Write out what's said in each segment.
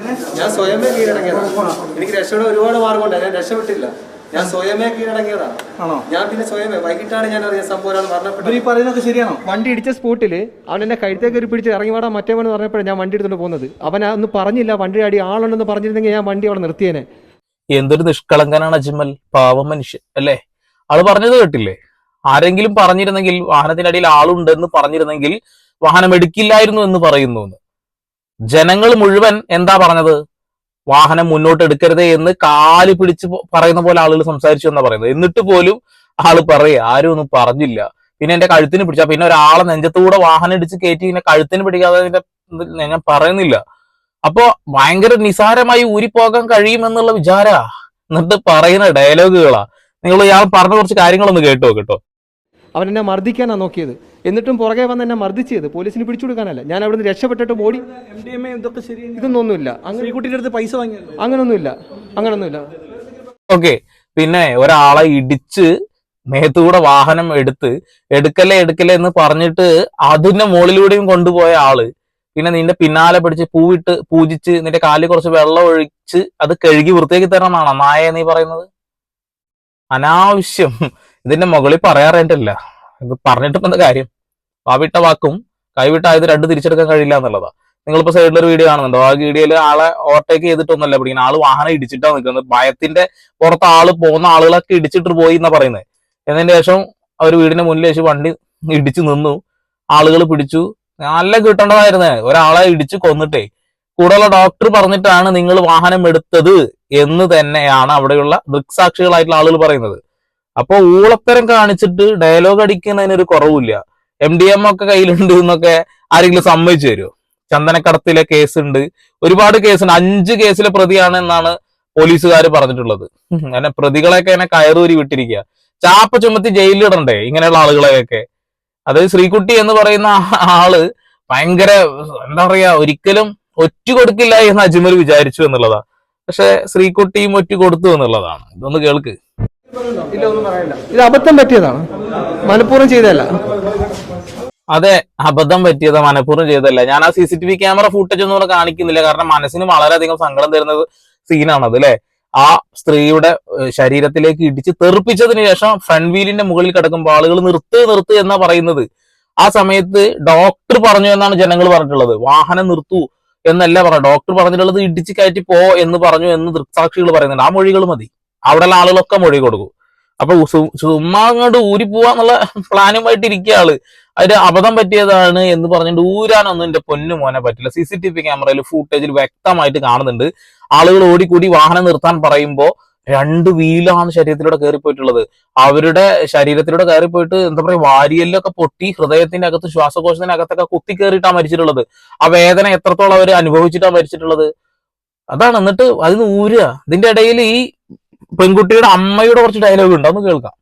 ഞാൻ സ്വയമേ കീഴടങ്ങിയതാണ്. എനിക്ക് രക്ഷയുടെ ഒരുപാട് മാർഗമുണ്ട്, ഞാൻ രക്ഷപ്പെട്ടില്ല. ഞാൻ സ്വയമേ കീഴടങ്ങിയതാണ്. ഞാൻ പിന്നെ സ്വയമേ വൈകിട്ടാണ് ഞാൻ അറിയാൻ സംഭവം ഒരാൾ മരണപ്പെട്ടു. ഈ പറയുന്നതൊക്കെ ശരിയാണോ? വണ്ടി ഇടിച്ച സ്പോട്ടിൽ അവൻ എന്നെ കഴുത്തേക്ക് ഒരു പിടിച്ച് ഇറങ്ങി വാടാ മറ്റേവെന്ന് പറഞ്ഞപ്പോഴാണ് ഞാൻ വണ്ടി എടുത്തുകൊണ്ട് പോകുന്നത്. അവൻ ഒന്നും പറഞ്ഞില്ല, വണ്ടി അടി ആളുണ്ടെന്ന് പറഞ്ഞിരുന്നെങ്കിൽ ഞാൻ വണ്ടി അവിടെ നിർത്തിയേനെ. എന്തൊരു നിഷ്കളങ്കനാണ് അജ്മൽ, പാവം മനുഷ്യൻ അല്ലേ. ആള് പറഞ്ഞത് കേട്ടില്ലേ? ആരെങ്കിലും പറഞ്ഞിരുന്നെങ്കിൽ വാഹനത്തിനടിയിൽ ആളുണ്ടെന്ന് പറഞ്ഞിരുന്നെങ്കിൽ വാഹനം എടുക്കില്ലായിരുന്നു എന്ന് പറയുന്നു. ജനങ്ങൾ മുഴുവൻ എന്താ പറഞ്ഞത്? വാഹനം മുന്നോട്ട് എടുക്കരുതേ എന്ന് കാല് പിടിച്ച് പറയുന്ന പോലെ ആളുകൾ സംസാരിച്ചു എന്നാ പറയുന്നത്. എന്നിട്ട് പോലും ആള് പറയുക ആരും ഒന്നും പറഞ്ഞില്ല. പിന്നെ എന്റെ കഴുത്തിന് പിടിച്ചാ പിന്നെ ഒരാളെ നെഞ്ചത്തൂടെ വാഹനം ഇടിച്ച് കയറ്റി പിന്നെ കഴുത്തിന് പിടിക്കാതെ ഞാൻ പറയുന്നില്ല. അപ്പോ ഭയങ്കര നിസാരമായി ഊരിപ്പോകാൻ കഴിയുമെന്നുള്ള വിചാരാ എന്നിട്ട് പറയുന്ന ഡയലോഗുകളാ. നിങ്ങൾ ഇയാൾ പറഞ്ഞ കുറച്ച് കാര്യങ്ങളൊന്ന് കേട്ടോ. അവൻ എന്നെ മർദ്ദിക്കാനാണ് നോക്കിയത്, എന്നിട്ടും പുറകെ വന്ന് എന്നെ മർദ്ദിച്ചത് പോലീസിന് പിടിച്ചു കൊടുക്കാനല്ല. ഞാൻ അവിടുന്ന് രക്ഷപ്പെട്ടിട്ട് ഓടി. ഇതൊക്കെ ശരി, ഇതൊന്നൊന്നുമില്ല. കുട്ടിയുടെ അടുത്ത് പൈസ വാങ്ങിയത് അങ്ങനൊന്നുമില്ല. ഓക്കെ, പിന്നെ ഒരാളെ ഇടിച്ച് മേത്തൂടെ വാഹനം എടുക്കല്ലേ എന്ന് പറഞ്ഞിട്ട് അതിന്റെ മുകളിലൂടെയും കൊണ്ടുപോയ ആള് പിന്നെ നിന്റെ പിന്നാലെ പിടിച്ച് പൂവിട്ട് പൂജിച്ച് നിന്റെ കാലിൽ കുറച്ച് വെള്ളം ഒഴിച്ച് അത് കഴുകി വൃത്തിയാക്കി തരണമെന്നാണോ നായ നീ പറയുന്നത്? അനാവശ്യം. ഇതിന്റെ മുകളിൽ പറയാറേണ്ടല്ല. ഇത് പറഞ്ഞിട്ടിപ്പോ എന്താ കാര്യം? വാവിട്ട വാക്കും കൈവിട്ടായത് രണ്ട് തിരിച്ചെടുക്കാൻ കഴിയില്ല എന്നുള്ളതാ. നിങ്ങളിപ്പോ സൈഡിലൊരു വീഡിയോ കാണുന്നുണ്ടോ? ആ വീഡിയോയിൽ ആളെ ഓവർടേക്ക് ചെയ്തിട്ടൊന്നുമല്ല പിടിക്കുന്നത്. ആള് വാഹനം ഇടിച്ചിട്ടാ നിൽക്കുന്നത്. ഭയത്തിന്റെ പുറത്ത് ആള് പോകുന്ന ആളുകളൊക്കെ ഇടിച്ചിട്ട് പോയി എന്നാ പറയുന്നത്. എന്നതിന് ശേഷം അവർ വീടിന്റെ മുന്നിൽ വെച്ച് വണ്ടി ഇടിച്ചു നിന്നു. ആളുകൾ പിടിച്ചു. നല്ല കിട്ടേണ്ടതായിരുന്നേ. ഒരാളെ ഇടിച്ചു കൊന്നിട്ടേ കൂടെയുള്ള ഡോക്ടർ പറഞ്ഞിട്ടാണ് നിങ്ങൾ വാഹനം എടുത്തത് എന്ന് തന്നെയാണ് അവിടെയുള്ള ദൃക്സാക്ഷികളായിട്ടുള്ള ആളുകൾ പറയുന്നത്. അപ്പൊ ഊളത്തരം കാണിച്ചിട്ട് ഡയലോഗ് അടിക്കുന്നതിനൊരു കുറവില്ല. MDMA ഒക്കെ കയ്യിലുണ്ട് എന്നൊക്കെ ആരെങ്കിലും സമ്മതിച്ചു തരുമോ? ചന്ദനക്കടത്തിലെ കേസുണ്ട്, ഒരുപാട് കേസുണ്ട്. 5 കേസിലെ പ്രതിയാണ് എന്നാണ് പോലീസുകാർ പറഞ്ഞിട്ടുള്ളത്. അങ്ങനെ പ്രതികളെയൊക്കെ എന്നെ കയറൂരി വിട്ടിരിക്കുക. ചാപ്പ ചുമത്തി ജയിലിലിടണ്ടേ ഇങ്ങനെയുള്ള ആളുകളെയൊക്കെ? അതായത് ശ്രീകുട്ടി എന്ന് പറയുന്ന ആള് ഭയങ്കര എന്താ പറയാ, ഒരിക്കലും ഒറ്റ കൊടുക്കില്ല എന്ന് അജ്മൽ വിചാരിച്ചു എന്നുള്ളതാ. പക്ഷെ ശ്രീകുട്ടിയും ഒറ്റ കൊടുത്തു എന്നുള്ളതാണ്. ഇതൊന്ന് കേൾക്ക്. ഇല്ല, ഒന്നും പറയണ്ട. ഇത് അബദ്ധം പറ്റിയതാണ്, മനഃപൂർവ്വം ചെയ്തതല്ല. അതെ, അബദ്ധം പറ്റിയത് മനഃപൂർവ്വം ചെയ്തതല്ല. ഞാൻ ആ CCTV ക്യാമറ ഫൂട്ടേജ് ഒന്നും ഇവിടെ കാണിക്കുന്നില്ല, കാരണം മനസ്സിന് വളരെയധികം സങ്കടം തരുന്ന സീനാണത് അല്ലെ. ആ സ്ത്രീയുടെ ശരീരത്തിലേക്ക് ഇടിച്ച് തെറിപ്പിച്ചതിന് ശേഷം ഫ്രണ്ട് വീലിന്റെ മുകളിൽ കിടക്കുമ്പോൾ ആളുകൾ നിർത്ത് എന്നാ പറയുന്നത്. ആ സമയത്ത് ഡോക്ടർ പറഞ്ഞു എന്നാണ് ജനങ്ങൾ പറഞ്ഞിട്ടുള്ളത്. വാഹനം നിർത്തൂ എന്നല്ല പറഞ്ഞു, ഡോക്ടർ പറഞ്ഞിട്ടുള്ളത് ഇടിച്ച് കയറ്റി പോ എന്ന് പറഞ്ഞു എന്ന് ദൃക്സാക്ഷികൾ പറയുന്നുണ്ട്. ആ മൊഴികൾ മതി, അവിടെയുള്ള ആളുകളൊക്കെ മൊഴി കൊടുക്കും. അപ്പൊ ചുമ്മാ അങ്ങോട്ട് ഊരി പോവാന്നുള്ള പ്ലാനുമായിട്ട് ഇരിക്കുക ആള്. അതിന് അബദ്ധം പറ്റിയതാണ് എന്ന് പറഞ്ഞിട്ട് ഊരാനൊന്നും എന്റെ പൊന്നു മോനെ പറ്റില്ല. CCTV ക്യാമറയിൽ ഫൂട്ടേജിൽ വ്യക്തമായിട്ട് കാണുന്നുണ്ട്. ആളുകൾ ഓടിക്കൂടി വാഹനം നിർത്താൻ പറയുമ്പോ 2 വീലാണ് ശരീരത്തിലൂടെ കയറിപ്പോയിട്ടുള്ളത്. അവരുടെ ശരീരത്തിലൂടെ കയറിപ്പോയിട്ട് എന്താ പറയാ, വാരിയല്ലൊക്കെ പൊട്ടി ഹൃദയത്തിന്റെ അകത്ത് ശ്വാസകോശത്തിന്റെ അകത്തൊക്കെ കുത്തി കയറിയിട്ടാണ് മരിച്ചിട്ടുള്ളത്. ആ വേദന എത്രത്തോളം അവർ അനുഭവിച്ചിട്ടാണ് മരിച്ചിട്ടുള്ളത്. അതാണ്. എന്നിട്ട് അതിന് ഊരുക. ഇതിന്റെ ഇടയിൽ ഈ പെൺകുട്ടിയുടെ അമ്മയുടെ കുറച്ച് ഡയലോഗ് ഉണ്ട്, അതൊന്ന് കേൾക്കാം.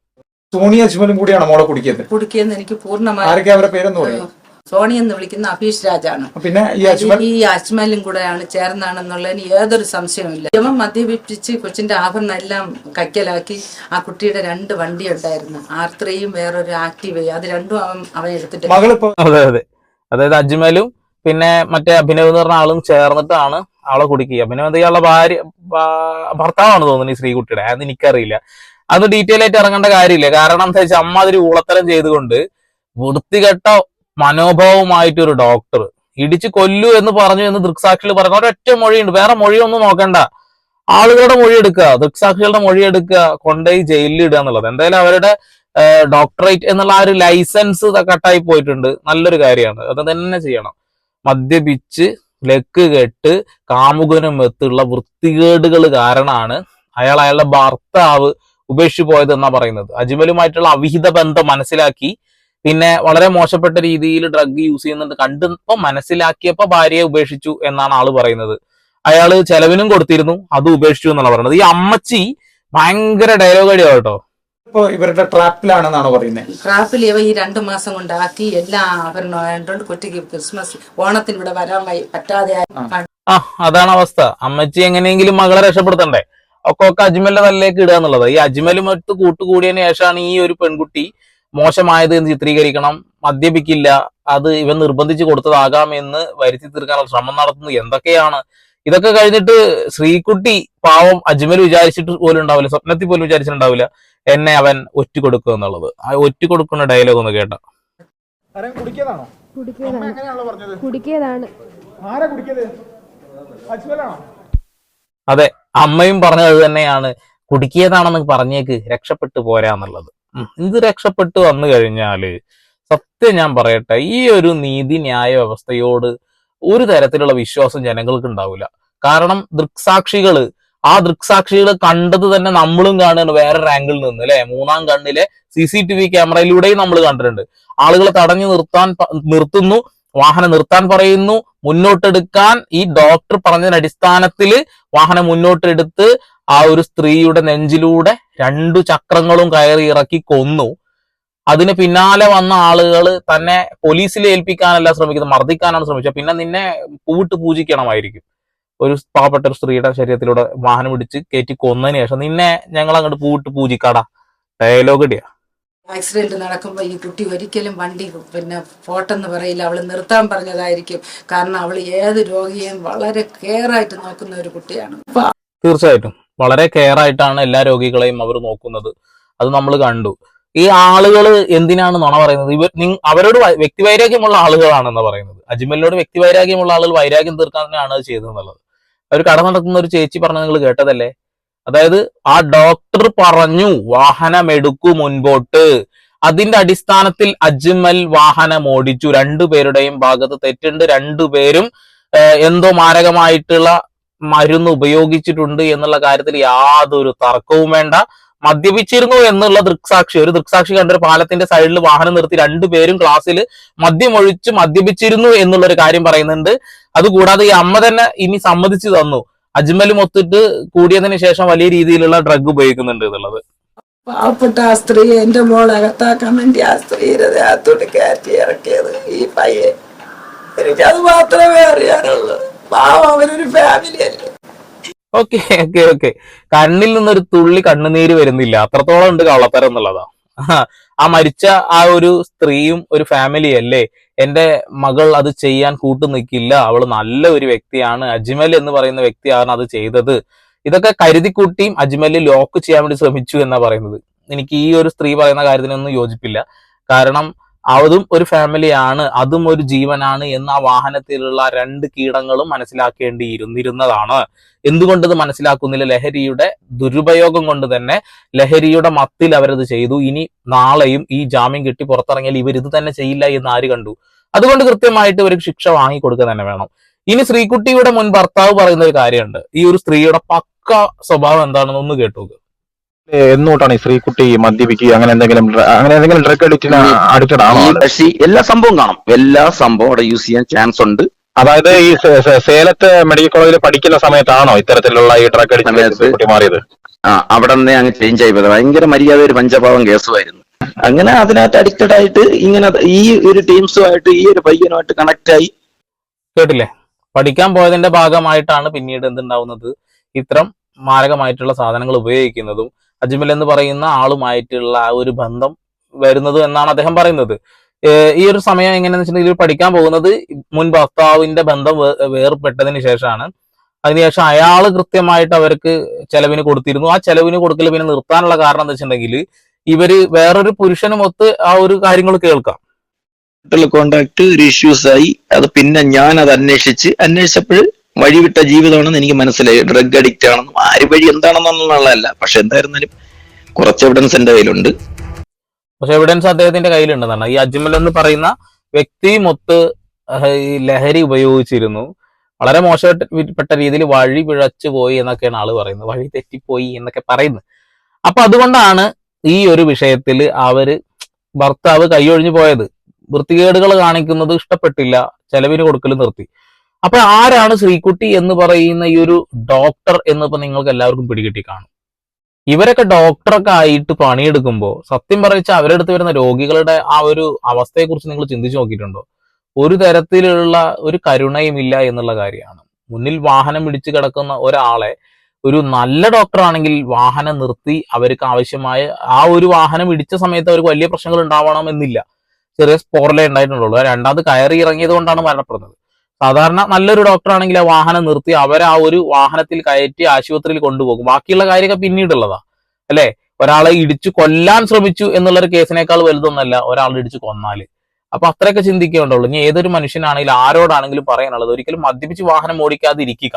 സോണി അജ്മലും കൂടിയാണ് മോളെ കുടിക്കുന്നത് എനിക്ക് പൂർണ്ണമായി. ആരൊക്കെ അവരുടെ പേരെന്ന് പറയും? സോണി എന്ന് വിളിക്കുന്ന അഭീഷ് രാജാണ്. പിന്നെ ഈ അജ്മലും കൂടെയാണ് ചേർന്നാണെന്നുള്ളതിന് യാതൊരു സംശയമില്ല. ഇവൻ മദ്യപിപ്പിച്ച് കൊച്ചിന്റെ ആഭരണം എല്ലാം കയ്ക്കലാക്കി. ആ കുട്ടിയുടെ 2 വണ്ടി ഉണ്ടായിരുന്നു, R3യും വേറൊരു ആക്റ്റീവയും. അത് രണ്ടും അവൻ എടുത്തിട്ട്. അതെ, അതായത് അജ്മലും പിന്നെ മറ്റേ അഭിനവ് എന്ന് പറഞ്ഞ ആളും ചേർന്നിട്ടാണ് ആളെ കുടിക്കുക. അഭിനവ് ഇയാളുടെ ഭർത്താവാണ് തോന്നുന്നു ഈ ശ്രീകുട്ടിയുടെ. അത് എനിക്കറിയില്ല, അത് ഡീറ്റെയിൽ ആയിട്ട് ഇറങ്ങേണ്ട കാര്യമില്ല. കാരണം എന്താ വെച്ചാൽ അമ്മ അതിൽ ഊളത്തരം ചെയ്തുകൊണ്ട് വൃത്തികെട്ട മനോഭാവമായിട്ടൊരു ഡോക്ടർ ഇടിച്ച് കൊല്ലു എന്ന് പറഞ്ഞു എന്ന് ദൃക്സാക്ഷികൾ പറഞ്ഞു. ഒരൊറ്റ മൊഴിയുണ്ട്, വേറെ മൊഴിയൊന്നും നോക്കണ്ട. ആളുകളുടെ മൊഴി എടുക്കുക, ദൃക്സാക്ഷികളുടെ മൊഴി എടുക്കുക, കൊണ്ടുപോയി ജയിലിൽ ഇടുക എന്നുള്ളത്. എന്തായാലും അവരുടെ ഡോക്ടറേറ്റ് എന്നുള്ള ആ ഒരു ലൈസൻസ് കട്ടായി പോയിട്ടുണ്ട്. നല്ലൊരു കാര്യമാണ്, അത് തന്നെ ചെയ്യണം. മദ്യപിച്ച് ലക്ക് കെട്ട് കാമുകനും എത്തുള്ള വൃത്തികേടുകൾ കാരണമാണ് അയാളുടെ ഭർത്താവ് ഉപേക്ഷിച്ചു പോയത് എന്നാ പറയുന്നത്. അജ്മലുമായിട്ടുള്ള അവിഹിത ബന്ധം മനസ്സിലാക്കി പിന്നെ വളരെ മോശപ്പെട്ട രീതിയിൽ ഡ്രഗ് യൂസ് ചെയ്യുന്നുണ്ട് കണ്ടപ്പോ മനസ്സിലാക്കിയപ്പോ ഭാര്യയെ ഉപേക്ഷിച്ചു എന്നാണ് ആള് പറയുന്നത്. അയാള് ചെലവിനും കൊടുത്തിരുന്നു, അത് ഉപേക്ഷിച്ചു എന്നാണ് പറയുന്നത്. ഈ അമ്മച്ചി ഭയങ്കര ഡയലോഗ് അടിയാ കേട്ടോ. ഇപ്പൊ ഇവരുടെ ട്രാപ്പിലാണെന്നാണ് പറയുന്നത്. ട്രാപ്പിൽ ഇവ ഈ 2 മാസം കൊണ്ടാക്കി എല്ലാ ആഭരണമായതുകൊണ്ട് കുട്ടിക്ക് ക്രിസ്മസ് ഓണത്തിന് ഇവിടെ വരാൻ പറ്റാതെ. അതാണ് അവസ്ഥ. അമ്മച്ചി എങ്ങനെയെങ്കിലും മകളെ രക്ഷപ്പെടുത്തണ്ടേ, ഒക്കെ അജ്മലിന്റെ തലയിലേക്ക് ഇടുക എന്നുള്ളത്. ഈ അജ്മലുമൊത്ത് കൂട്ടുകൂടിയതിനു ശേഷമാണ് ഈ ഒരു പെൺകുട്ടി മോശമായത് എന്ന് ചിത്രീകരിക്കണം, മദ്യപിക്കില്ല, അത് ഇവൻ നിർബന്ധിച്ച് കൊടുത്തതാകാം എന്ന് വരുത്തി തീർക്കാനുള്ള ശ്രമം നടത്തുന്നത്. എന്തൊക്കെയാണ് ഇതൊക്കെ കഴിഞ്ഞിട്ട് ശ്രീകുട്ടി പാവം അജ്മൽ വിചാരിച്ചിട്ട് പോലും ഉണ്ടാവില്ല, സ്വപ്നത്തിൽ പോലും വിചാരിച്ചിട്ടുണ്ടാവില്ല എന്നെ അവൻ ഒറ്റ കൊടുക്കുക എന്നുള്ളത്. ആ ഒറ്റ കൊടുക്കുന്ന ഡയലോഗ് ഒന്ന് കേട്ടോ. കുടിക്കതാണോ? കുടിക്കിയതാണ്. ആരാ കുടിക്കത്? അജ്മലാണോ? അതെ, അമ്മയും പറഞ്ഞത് അത് തന്നെയാണ്. കുടുക്കിയതാണെന്ന് പറഞ്ഞേക്ക്, രക്ഷപ്പെട്ടു പോരാന്നുള്ളത്. ഇത് രക്ഷപ്പെട്ടു വന്നു കഴിഞ്ഞാല് സത്യം ഞാൻ പറയട്ടെ, ഈ ഒരു നീതി ന്യായ വ്യവസ്ഥയോട് ഒരു തരത്തിലുള്ള വിശ്വാസം ജനങ്ങൾക്ക് ഉണ്ടാവില്ല. കാരണം ആ ദൃക്സാക്ഷികൾ കണ്ടത് തന്നെ നമ്മളും കാണുന്നുണ്ട് വേറൊരു ആംഗിളിൽ നിന്ന്, അല്ലെ? മൂന്നാം കണ്ണിലെ CCTV ക്യാമറയിലൂടെയും നമ്മൾ കണ്ടിട്ടുണ്ട്. ആളുകളെ തടഞ്ഞു നിർത്തുന്നു, വാഹനം നിർത്താൻ പറയുന്നു, മുന്നോട്ടെടുക്കാൻ ഈ ഡോക്ടർ പറഞ്ഞതിന്റെ അടിസ്ഥാനത്തിൽ വാഹനം മുന്നോട്ടെടുത്ത് ആ ഒരു സ്ത്രീയുടെ നെഞ്ചിലൂടെ 2 ചക്രങ്ങളും കയറി ഇറക്കി കൊന്നു. അതിന് പിന്നാലെ വന്ന ആളുകൾ തന്നെ പോലീസിൽ ഏൽപ്പിക്കാനല്ല ശ്രമിക്കുന്നത്, മർദ്ദിക്കാനാണ് ശ്രമിച്ചത്. പിന്നെ നിന്നെ പൂവിട്ട് പൂജിക്കണമായിരിക്കും. ഒരു പാവപ്പെട്ട ഒരു സ്ത്രീയുടെ ശരീരത്തിലൂടെ വാഹനം ഇടിച്ച് കയറ്റി കൊന്നതിന് ശേഷം നിന്നെ ഞങ്ങൾ അങ്ങോട്ട് പൂവിട്ട് പൂജിക്കാടാ. ഡയലോഗ് ഇടിയാ. ആക്സിഡന്റ് നടക്കുമ്പോൾ ഈ കുട്ടി ഒരിക്കലും വണ്ടി പോട്ടെന്ന് പറയില്ല, അവള് നിർത്താൻ പറഞ്ഞതായിരിക്കും. കാരണം അവൾ ഏത് രോഗിയെയും വളരെ കെയർ ആയിട്ട് നോക്കുന്ന ഒരു കുട്ടിയാണ്. തീർച്ചയായിട്ടും വളരെ കെയർ ആയിട്ടാണ് എല്ലാ രോഗികളെയും അവർ നോക്കുന്നത്. അത് നമ്മൾ കണ്ടു. ഈ ആളുകൾ എന്തിനാണ് നുണ പറയുന്നത്? അവരോട് വ്യക്തിവൈരാഗ്യമുള്ള ആളുകളാണെന്ന് പറയുന്നത്. അജ്മലിനോട് വ്യക്തിവൈരാഗ്യമുള്ള ആളുകൾ വൈരാഗ്യം തീർക്കാൻ തന്നെയാണ് അത് ചെയ്തതെന്നുള്ളത്. അവർ കട നടത്തുന്ന ഒരു ചേച്ചി പറഞ്ഞ നിങ്ങൾ കേട്ടതല്ലേ? അതായത് ആ ഡോക്ടർ പറഞ്ഞു വാഹനം എടുക്കൂ മുൻപോട്ട്, അതിന്റെ അടിസ്ഥാനത്തിൽ അജ്മൽ വാഹനം ഓടിച്ചു. 2 പേരുടെയും ഭാഗത്ത് തെറ്റുണ്ട്. 2 പേരും എന്തോ മാരകമായിട്ടുള്ള മരുന്ന് ഉപയോഗിച്ചിട്ടുണ്ട് എന്നുള്ള കാര്യത്തിൽ യാതൊരു തർക്കവും വേണ്ട. മദ്യപിച്ചിരുന്നു എന്നുള്ള ഒരു ദൃക്സാക്ഷി കണ്ടൊരു പാലത്തിന്റെ സൈഡിൽ വാഹനം നിർത്തി 2 പേരും ക്ലാസ്സിൽ മദ്യമൊഴിച്ച് മദ്യപിച്ചിരുന്നു എന്നുള്ളൊരു കാര്യം പറയുന്നുണ്ട്. അതുകൂടാതെ ഈ അമ്മ തന്നെ ഇനി സമ്മതിച്ചു തന്നു അജ്മലും ഒത്തിട്ട് കൂടിയതിനു ശേഷം വലിയ രീതിയിലുള്ള ഡ്രഗ് ഉപയോഗിക്കുന്നുണ്ട് എന്നുള്ളത്. പാവപ്പെട്ട ആ സ്ത്രീ, എന്റെ മോൾ അകത്താക്കാൻ വേണ്ടി ആ സ്ത്രീയുടെ ദേഹത്തോട്ട് കയറ്റി ഇറക്കിയത് ഈ പയ്യൻ. എനിക്കത് മാത്രമേ അറിയാനുള്ളൂ. പാവം, അവരൊരു ഫാമിലി അല്ലേ. ഓക്കെ കണ്ണിൽ നിന്നൊരു തുള്ളി കണ്ണുനീര് വരുന്നില്ല, അത്രത്തോളം ഉണ്ട് കള്ളത്തരം എന്നുള്ളതാ. ആ മരിച്ച ആ ഒരു സ്ത്രീയും ഒരു ഫാമിലി അല്ലേ? എന്റെ മകൾ അത് ചെയ്യാൻ കൂട്ടു നിൽക്കില്ല, അവള് നല്ല ഒരു വ്യക്തിയാണ്, അജ്മൽ എന്ന് പറയുന്ന വ്യക്തിയാണ് അത് ചെയ്തത്. ഇതൊക്കെ കരുതിക്കൂട്ടിയും അജ്മല് ലോക്ക് ചെയ്യാൻ വേണ്ടി ശ്രമിച്ചു എന്നാ പറയുന്നത്. എനിക്ക് ഈ ഒരു സ്ത്രീ പറയുന്ന കാര്യത്തിനൊന്നും യോജിപ്പില്ല. കാരണം അതും ഒരു ഫാമിലിയാണ്, അതും ഒരു ജീവനാണ് എന്ന് ആ വാഹനത്തിലുള്ള 2 കീടങ്ങളും മനസ്സിലാക്കേണ്ടിയിരുന്നിരുന്നതാണ്. എന്തുകൊണ്ടത് മനസ്സിലാക്കുന്നില്ല? ലഹരിയുടെ ദുരുപയോഗം കൊണ്ട് തന്നെ, ലഹരിയുടെ മത്തിൽ അവരത് ചെയ്തു. ഇനി നാളെയും ഈ ജാമ്യം കിട്ടി പുറത്തിറങ്ങിയാൽ ഇവർ ഇത് തന്നെ ചെയ്യില്ല എന്ന് ആര് കണ്ടു? അതുകൊണ്ട് കൃത്യമായിട്ട് ഇവർക്ക് ശിക്ഷ വാങ്ങിക്കൊടുക്കുക തന്നെ വേണം. ഇനി ശ്രീകുട്ടിയുടെ മുൻ ഭർത്താവ് പറയുന്ന ഒരു കാര്യമുണ്ട്. ഈ ഒരു സ്ത്രീയുടെ പക്ക സ്വഭാവം എന്താണെന്ന് ഒന്ന് കേട്ടു. എന്നോട്ടാണ് ഈ ശ്രീകുട്ടി മദ്യപിക്കുക അങ്ങനെ എന്തെങ്കിലും ഡ്രഗ് അഡിക്റ്റഡ് ആണോ? എല്ലാ സംഭവം കാണും, എല്ലാ സംഭവം അവിടെ യൂസ് ചെയ്യാൻ ചാൻസ് ഉണ്ട്. അതായത് ഈ സേലത്ത് മെഡിക്കൽ കോളേജിൽ പഠിക്കുന്ന സമയത്താണോ ഇത്തരത്തിലുള്ള ഈ ഡ്രഗ് അഡിക്ഷൻ മാറിയത്? അവിടെ നിന്ന് അങ്ങ് ചേഞ്ച് ആയി പോയത്. ഭയങ്കര മര്യാദ ഒരു പഞ്ചപാവം കേസുമായിരുന്നു. അങ്ങനെ അതിനകത്ത് അഡിക്റ്റഡ് ആയിട്ട് ഇങ്ങനെ ഈ ഒരു ടീംസുമായിട്ട് ഈ ഒരു പയ്യനുമായിട്ട് കണക്ട് ആയി. കേട്ടില്ലേ? പഠിക്കാൻ പോയതിന്റെ ഭാഗമായിട്ടാണ് പിന്നീട് എന്തുണ്ടാവുന്നത്? ഇത്തരം മാരകമായിട്ടുള്ള സാധനങ്ങൾ ഉപയോഗിക്കുന്നതും അജ്മൽ എന്ന് പറയുന്ന ആളുമായിട്ടുള്ള ആ ഒരു ബന്ധം വരുന്നതും എന്നാണ് അദ്ദേഹം പറയുന്നത്. ഈ ഒരു സമയം എങ്ങനെയാന്ന് വെച്ചിട്ടുണ്ടെങ്കിൽ പഠിക്കാൻ പോകുന്നത് മുൻ ഭർത്താവിന്റെ ബന്ധം വേർപെട്ടതിന് ശേഷമാണ്. അതിനുശേഷം അയാള് കൃത്യമായിട്ട് അവർക്ക് ചെലവിന് കൊടുത്തിരുന്നു. ആ ചെലവിന് കൊടുക്കൽ പിന്നെ നിർത്താനുള്ള കാരണം എന്താ വെച്ചിട്ടുണ്ടെങ്കിൽ ഇവര് വേറൊരു പുരുഷനുമൊത്ത് ആ ഒരു കാര്യങ്ങൾ കേൾക്കാം. കോണ്ടാക്ട് ഒരു ഇഷ്യൂസ് ആയി. അത് പിന്നെ ഞാൻ അത് അന്വേഷിച്ചപ്പോൾ വഴിവിട്ട ജീവിതമാണെന്ന് എനിക്ക് മനസ്സിലായി. ഡ്രഗ് അഡിക്റ്റ് ആണെന്നും ആര് വഴി എന്താണെന്നുള്ളതല്ല. പക്ഷെ എന്തായിരുന്നാലും കുറച്ച് എവിഡൻസ് എന്റെ കയ്യിലുണ്ട്. പക്ഷെ എവിഡൻസ് അദ്ദേഹത്തിന്റെ കയ്യിലുണ്ടെന്നാണ്. ഈ അജ്മൽ എന്ന് പറയുന്ന വ്യക്തി മൊത്ത് ഈ ലഹരി ഉപയോഗിച്ചിരുന്നു. വളരെ മോശപ്പെട്ട രീതിയിൽ വഴി പിഴച്ചു പോയി എന്നൊക്കെയാണ് ആള് പറയുന്നത്. വഴി തെറ്റിപ്പോയി എന്നൊക്കെ പറയുന്നത്. അപ്പൊ അതുകൊണ്ടാണ് ഈ ഒരു വിഷയത്തിൽ ഭർത്താവ് കൈയൊഴിഞ്ഞു പോയത്. വൃത്തികേടുകൾ കാണിക്കുന്നത് ഇഷ്ടപ്പെട്ടില്ല, ചെലവിന് കൊടുക്കൽ നിർത്തി. അപ്പൊ ആരാണ് ശ്രീകുട്ടി എന്ന് പറയുന്ന ഈ ഒരു ഡോക്ടർ എന്നിപ്പോ നിങ്ങൾക്ക് എല്ലാവർക്കും പിടികിട്ടി കാണും. ഇവരൊക്കെ ഡോക്ടറൊക്കെ ആയിട്ട് പണിയെടുക്കുമ്പോൾ സത്യം പറയിച്ച അവരുടെ അടുത്ത് വരുന്ന രോഗികളുടെ ആ ഒരു അവസ്ഥയെക്കുറിച്ച് നിങ്ങൾ ചിന്തിച്ചു നോക്കിയിട്ടുണ്ടോ? ഒരു തരത്തിലുള്ള ഒരു കരുണയും ഇല്ല എന്നുള്ള കാര്യമാണ്. മുന്നിൽ വാഹനം ഇടിച്ചു കിടക്കുന്ന ഒരാളെ ഒരു നല്ല ഡോക്ടർ ആണെങ്കിൽ വാഹനം നിർത്തി അവർക്ക് ആവശ്യമായ ആ ഒരു വാഹനം ഇടിച്ച സമയത്ത് അവർക്ക് വലിയ പ്രശ്നങ്ങൾ ഉണ്ടാവണമെന്നില്ല, ചെറിയ സ്പോർലേ ഉണ്ടായിട്ടുള്ളൂ. രണ്ടാമത് കയറി ഇറങ്ങിയത് കൊണ്ടാണ് മരണപ്പെടുന്നത്. സാധാരണ നല്ലൊരു ഡോക്ടർ ആണെങ്കിൽ ആ വാഹനം നിർത്തി അവരെ ആ ഒരു വാഹനത്തിൽ കയറ്റി ആശുപത്രിയിൽ കൊണ്ടുപോകും. ബാക്കിയുള്ള കാര്യമൊക്കെ പിന്നീടുള്ളതാ അല്ലെ. ഒരാളെ ഇടിച്ചു കൊല്ലാൻ ശ്രമിച്ചു എന്നുള്ളൊരു കേസിനേക്കാൾ വലുതൊന്നല്ല ഒരാളെ ഇടിച്ചു കൊന്നാല്. അപ്പൊ അത്രയൊക്കെ ചിന്തിക്കേണ്ടുള്ളൂ. ഇനി ഏതൊരു മനുഷ്യനാണെങ്കിലും ആരോടാണെങ്കിലും പറയാനുള്ളത്, ഒരിക്കലും മദ്യപിച്ച് വാഹനം ഓടിക്കാതിരിക്കുക.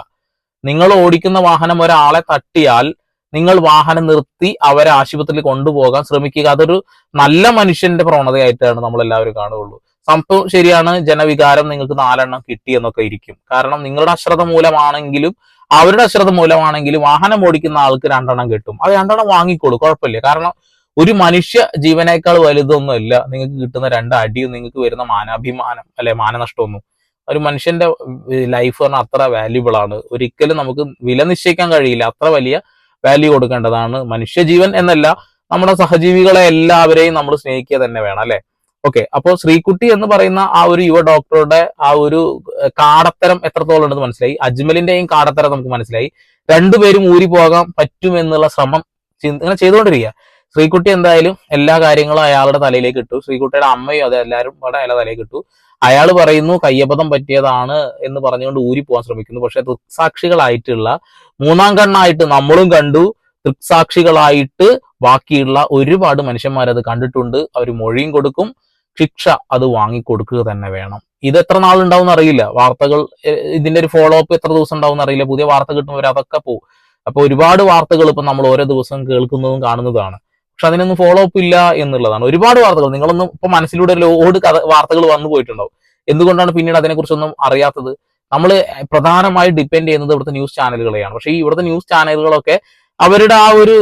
നിങ്ങൾ ഓടിക്കുന്ന വാഹനം ഒരാളെ തട്ടിയാൽ നിങ്ങൾ വാഹനം നിർത്തി അവരെ ആശുപത്രിയിൽ കൊണ്ടുപോകാൻ ശ്രമിക്കുക. അതൊരു നല്ല മനുഷ്യന്റെ പ്രവണതയായിട്ടാണ് നമ്മൾ എല്ലാവരും കാണുകയുള്ളൂ. സംഭവം ശരിയാണ്, ജനവികാരം നിങ്ങൾക്ക് 4 എണ്ണം കിട്ടി എന്നൊക്കെ ഇരിക്കും. കാരണം നിങ്ങളുടെ അശ്രദ്ധ മൂലമാണെങ്കിലും അവരുടെ അശ്രദ്ധ മൂലമാണെങ്കിലും വാഹനം ഓടിക്കുന്ന ആൾക്ക് 2 എണ്ണം കിട്ടും. അത് 2 എണ്ണം വാങ്ങിക്കോളൂ, കുഴപ്പമില്ല. കാരണം ഒരു മനുഷ്യ ജീവനേക്കാൾ വലുതൊന്നുമല്ല നിങ്ങൾക്ക് കിട്ടുന്ന 2 അടിയും നിങ്ങൾക്ക് വരുന്ന മാനാഭിമാനം അല്ലെ മാനനഷ്ടമൊന്നും. ഒരു മനുഷ്യന്റെ ലൈഫ് പറഞ്ഞാൽ അത്ര വാല്യുബിൾ ആണ്. ഒരിക്കലും നമുക്ക് വില നിശ്ചയിക്കാൻ കഴിയില്ല. അത്ര വലിയ വാല്യൂ കൊടുക്കേണ്ടതാണ്. മനുഷ്യജീവൻ എന്നല്ല, നമ്മുടെ സഹജീവികളെ എല്ലാവരെയും നമ്മൾ സ്നേഹിക്കുക തന്നെ വേണം അല്ലെ. ഓക്കെ, അപ്പോൾ ശ്രീകുട്ടി എന്ന് പറയുന്ന ആ ഒരു യുവ ഡോക്ടറുടെ ആ ഒരു കാടത്തരം എത്രത്തോളം ഉണ്ടെന്ന് മനസ്സിലായി. അജ്മലിന്റെയും കാടത്തരം നമുക്ക് മനസ്സിലായി. രണ്ടുപേരും ഊരി പോകാൻ പറ്റുമെന്നുള്ള ശ്രമം ഇങ്ങനെ ചെയ്തുകൊണ്ടിരിക്കുക. ശ്രീകുട്ടി എന്തായാലും എല്ലാ കാര്യങ്ങളും അയാളുടെ തലയിലേക്ക് ഇട്ടു. ശ്രീകുട്ടിയുടെ അമ്മയും അത് എല്ലാവരും അവിടെ അയാളുടെ തലയിലേക്ക് ഇട്ടു. അയാൾ പറയുന്നു കയ്യബദ്ധം പറ്റിയതാണ് എന്ന് പറഞ്ഞുകൊണ്ട് ഊരി പോകാൻ ശ്രമിക്കുന്നു. പക്ഷെ ദൃക്സാക്ഷികളായിട്ടുള്ള 3ാം കണ്ണായിട്ട് നമ്മളും കണ്ടു, ദൃക്സാക്ഷികളായിട്ട് ബാക്കിയുള്ള ഒരുപാട് മനുഷ്യന്മാരത് കണ്ടിട്ടുണ്ട്. അവർ മൊഴിയും കൊടുക്കും, ശിക്ഷ അത് വാങ്ങിക്കൊടുക്കുക തന്നെ വേണം. ഇത് എത്ര നാളുണ്ടാവും അറിയില്ല. വാർത്തകൾ ഇതിന്റെ ഒരു ഫോളോ അപ്പ് എത്ര ദിവസം ഉണ്ടാവും അറിയില്ല. പുതിയ വാർത്ത കിട്ടുന്നവർ അതൊക്കെ പോകും. അപ്പൊ ഒരുപാട് വാർത്തകൾ ഇപ്പൊ നമ്മൾ ഓരോ ദിവസവും കേൾക്കുന്നതും കാണുന്നതാണ്. പക്ഷെ അതിനൊന്നും ഫോളോ അപ്പ് ഇല്ല എന്നുള്ളതാണ്. ഒരുപാട് വാർത്തകൾ നിങ്ങളൊന്നും ഇപ്പൊ മനസ്സിലൂടെ ലോഡ് വാർത്തകൾ വന്നു പോയിട്ടുണ്ടാവും. എന്തുകൊണ്ടാണ് പിന്നീട് അതിനെക്കുറിച്ചൊന്നും അറിയാത്തത്? നമ്മൾ പ്രധാനമായി ഡിപ്പെൻഡ് ചെയ്യുന്നത് ഇവിടുത്തെ ന്യൂസ് ചാനലുകളെയാണ്. പക്ഷെ ഈ ഇവിടുത്തെ ന്യൂസ് ചാനലുകളൊക്കെ അവരുടെ ആ ഒരു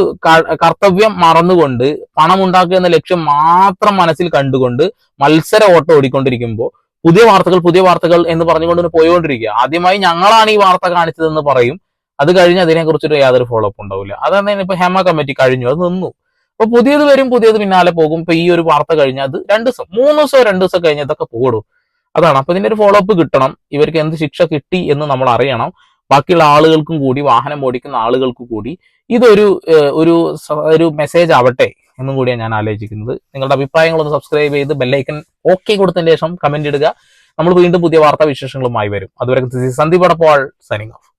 കർത്തവ്യം മറന്നുകൊണ്ട് പണം ഉണ്ടാക്കുക എന്ന ലക്ഷ്യം മാത്രം മനസ്സിൽ കണ്ടുകൊണ്ട് മത്സര ഓട്ടം ഓടിക്കൊണ്ടിരിക്കുമ്പോൾ പുതിയ വാർത്തകൾ എന്ന് പറഞ്ഞുകൊണ്ട് പോയിക്കൊണ്ടിരിക്കുക. ആദ്യമായി ഞങ്ങളാണ് ഈ വാർത്ത കാണിച്ചതെന്ന് പറയും. അത് കഴിഞ്ഞ് അതിനെക്കുറിച്ചൊരു യാതൊരു ഫോളോ അപ്പ് ഉണ്ടാവില്ല. അതാണ് ഇപ്പൊ ഹേമ കമ്മിറ്റി കഴിഞ്ഞു, അത് നിന്നു. അപ്പൊ പുതിയത് വരും, പുതിയത് പിന്നാലെ പോകും. ഇപ്പൊ ഈ ഒരു വാർത്ത കഴിഞ്ഞാൽ അത് 2 ദിവസം 3 ദിവസമോ 2 ദിവസം കഴിഞ്ഞ് ഇതൊക്കെ പോകും. അതാണ്. അപ്പൊ ഇതിന്റെ ഒരു ഫോളോ അപ്പ് കിട്ടണം. ഇവർക്ക് എന്ത് ശിക്ഷ കിട്ടി എന്ന് നമ്മൾ അറിയണം. ബാക്കിയുള്ള ആളുകൾക്കും കൂടി, വാഹനം ഓടിക്കുന്ന ആളുകൾക്കും കൂടി ഇതൊരു ഒരു മെസ്സേജ് ആവട്ടെ എന്നും കൂടിയാണ് ഞാൻ ആലോചിക്കുന്നത്. നിങ്ങളുടെ അഭിപ്രായങ്ങളൊന്ന് സബ്സ്ക്രൈബ് ചെയ്ത് ബെല്ലൈക്കൻ ഓക്കെ കൊടുത്തതിന് ശേഷം കമന്റ് ഇടുക. നമ്മൾ വീണ്ടും പുതിയ വാർത്താ വിശേഷങ്ങളുമായി വരും. അതുവരെ സന്ദീപ് അടപ്പോൾ സൈനിങ് ഓഫ്.